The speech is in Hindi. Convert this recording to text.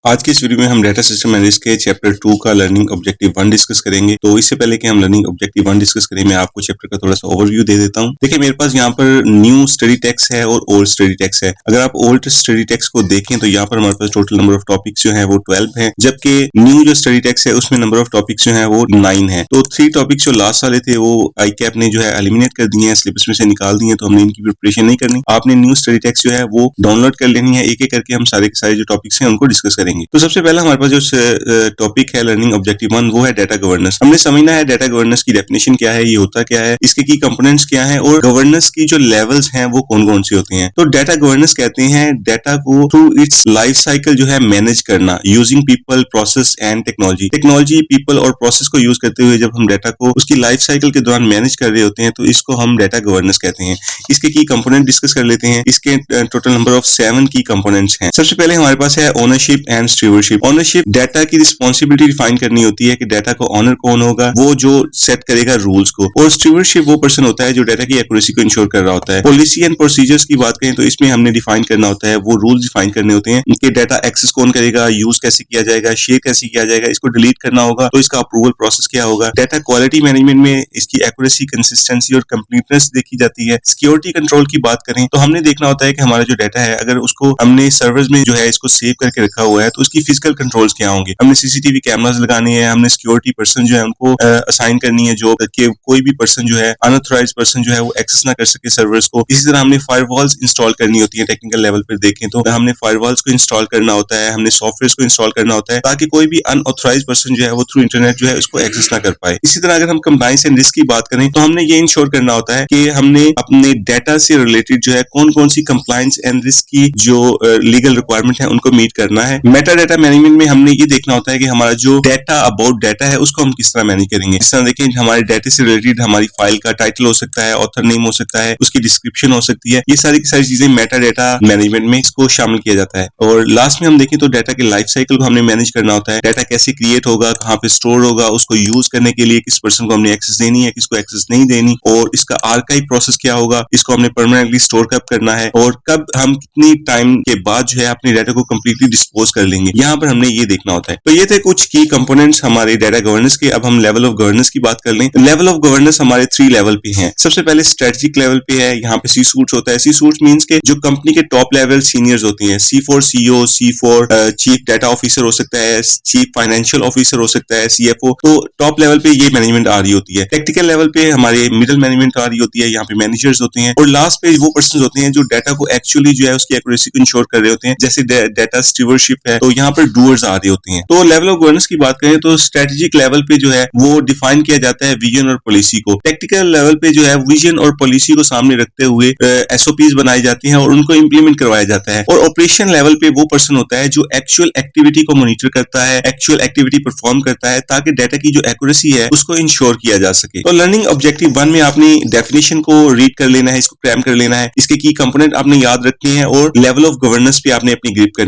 आज की इस वीडियो में हम डाटा सिस्टम एनालिसिस के चैप्टर 2 का लर्निंग ऑब्जेक्टिव 1 डिस्कस करेंगे। तो इससे पहले कि हम लर्निंग ऑब्जेक्टिव 1 डिस्कस करें, मैं आपको चैप्टर का थोड़ा सा ओवरव्यू दे देता हूं। देखिए, मेरे पास यहाँ पर न्यू स्टडी टेक्स्ट है और ओल्ड स्टडी टेक्स्ट है। अगर आप ओल्ड स्टडी टेक्स्ट को देखें तो यहाँ पर हमारे पास टोटल नंबर ऑफ टॉपिक्स जो है वो 12 है, जबकि न्यू जो स्टडी टेक्स्ट है उसमें नंबर ऑफ टॉपिक्स जो है वो 9 है। तो 3 टॉपिक्स जो लास्ट वाले थे वो ICAP ने जो है एलिमिनेट कर दिए हैं, सिलेबस में से निकाल दिए हैं, तो हमने इनकी प्रिपरेशन नहीं करनी। आपने न्यू स्टडी टेक्स्ट जो है वो डाउनलोड कर लेनी है। एक एक करके हम सारे के सारे जो टॉपिक्स हैं उनको डिस्कस करेंगे। तो सबसे पहला हमारे पास जो टॉपिक है लर्निंग ऑब्जेक्टिव 1 वो है डाटा गवर्नेंस। हमने समझना है डाटा गवर्नेंस की डेफिनेशन क्या है, ये होता क्या है, इसके की कंपोनेंट्स क्या है और गवर्नेंस की जो लेवल्स हैं वो कौन कौन से होते हैं। तो डाटा गवर्नेंस कहते हैं डाटा को थ्रू इट्स लाइफ साइकिल जो है मैनेज करना using people, process and technology, people और प्रोसेस को यूज करते हुए जब हम डाटा को उसकी लाइफ साइकिल के दौरान मैनेज कर रहे होते हैं तो इसको हम डाटा गवर्नेंस कहते हैं। इसके की कंपोनेंट डिस्कस कर लेते हैं। इसके टोटल नंबर ऑफ 7 की कंपोनेंट्स हैं। सबसे पहले हमारे पास है ownership and stewardship. Ownership data की रिस्पॉन्सिबिलिटी डिफाइन करनी होती है कि डाटा को ऑनर कौन होगा, वो जो सेट करेगा रूल्स को। और स्टीवर्डशिप वो पर्सन होता है जो डाटा की एक्यूरेसी को इंश्योर कर रहा होता है। पॉलिसी एंड प्रोसीजर्स की बात करें तो इसमें हमने डिफाइन करना होता है, वो रूल्स डिफाइन करने होते हैं कि डाटा एक्सेस कौन करेगा, यूज कैसे किया जाएगा, शेयर कैसे किया जाएगा, इसको डिलीट करना होगा तो इसका अप्रूवल प्रोसेस क्या होगा। डाटा क्वालिटी मैनेजमेंट में इसकी एक्यूरेसी, कंसिस्टेंसी और कंप्लीटनेस देखी जाती है। सिक्योरिटी कंट्रोल की बात करें तो हमने देखना होता है कि हमारा जो डाटा है अगर उसको हमने सर्वर्स में जो है इसको सेव करके रखा हुआ है तो उसकी फिजिकल कंट्रोल्स क्या होंगे। हमने CCTV कैमरास लगाने हैं, हमने सिक्योरिटी पर्सन जो है उनको असाइन करनी है जो कि कोई भी पर्सन जो है अनऑथराइज्ड पर्सन जो है वो एक्सेस ना कर सके सर्वर्स को। इसी तरह हमने फायरवॉल्स इंस्टॉल करनी होती है। टेक्निकल लेवल पर देखें तो हमने फायरवॉल्स को इंस्टॉल करना होता है, हमने सॉफ्टवेयर को इंस्टॉल करना होता है ताकि कोई भी अनऑथराइज्ड पर्सन जो है वो थ्रू इंटरनेट जो है उसको एक्सेस ना कर पाए। इसी तरह अगर हम कंप्लायंस एंड रिस्क की बात करें तो हमने ये इंश्योर करना होता है कि हमने अपने डाटा से रिलेटेड जो है कौन कौन सी कंप्लायंस एंड रिस्क की जो लीगल रिक्वायरमेंट है उनको मीट करना है। मेटा डाटा मैनेजमेंट में हमने ये देखना होता है कि हमारा जो डाटा अबाउट डाटा है उसको हम किस तरह मैनेज करेंगे। इस तरह देखिए, हमारे डाटा से रिलेटेड हमारी फाइल का टाइटल हो सकता है, ऑथर नेम हो सकता है, उसकी डिस्क्रिप्शन हो सकती है। ये सारी की सारी चीजें मेटा डाटा मैनेजमेंट में इसको शामिल किया जाता है। और लास्ट में हम देखें तो डाटा के लाइफ साइकिल को हमने मैनेज करना होता है। डाटा कैसे क्रिएट होगा, कहाँ पे स्टोर होगा, उसको यूज करने के लिए किस पर्सन को हमने एक्सेस देनी है, किसको एक्सेस नहीं देनी, और इसका आर्काइव प्रोसेस क्या होगा, इसको हमने परमानेंटली स्टोर कब करना है और कब हम कितनी टाइम के बाद जो है अपने डाटा को कंप्लीटली डिस्पोज कर लेंगे। यहाँ पर हमने ये देखना होता है। तो ये थे कुछ की कंपोनेंट्स हमारे डाटा गवर्नेंस के। अब हम लेवल ऑफ गवर्नेंस की बात कर लें। लेवल ऑफ गवर्नेंस हमारे 3 लेवल पे हैं। सबसे पहले स्ट्रेटेजिक लेवल पे है, यहाँ पे सी सूट्स होता है। सी सूट्स मींस के जो कंपनी के टॉप लेवल सीनियर्स होते हैं, C4 CEO, C4 chief data officer हो सकता है, चीफ फाइनेंशियल ऑफिसर हो सकता है, CFO। तो टॉप लेवल पे ये मैनेजमेंट आ रही होती है। टेक्निकल लेवल पे हमारे मिडिल मैनेजमेंट आ रही होती है, यहाँ पे मैनेजर्स होते हैं। और लास्ट पे वो पर्सन होते हैं जो डाटा को एक्चुअली जो है उसकी एक्यूरेसी को इंश्योर कर रहे होते हैं, जैसे डाटा स्टीवर्डशिप है तो यहाँ पर डूअर्स आ रहे होते हैं। तो लेवल ऑफ गवर्नेंस की बात करें तो स्ट्रेटेजिक लेवल पे जो है वो डिफाइन किया जाता है विजन और पॉलिसी को। टेक्निकल लेवल पे जो है विजन और पॉलिसी को सामने रखते हुए SOPs बनाई जाती हैं और उनको इंप्लीमेंट करवाया जाता है। और ऑपरेशन लेवल पे वो पर्सन होता है जो एक्चुअल एक्टिविटी को मॉनिटर करता है, एक्चुअल एक्टिविटी परफॉर्म करता है ताकि डाटा की जो एक्यूरेसी है उसको इंश्योर किया जा सके। तो लर्निंग ऑब्जेक्टिव 1 में आपने डेफिनेशन को रीड कर लेना है, इसको क्रैम कर लेना है, इसके की कंपोनेंट आपने याद रखनी है और लेवल ऑफ गवर्नेंस पे आपने अपनी ग्रिप करनी है।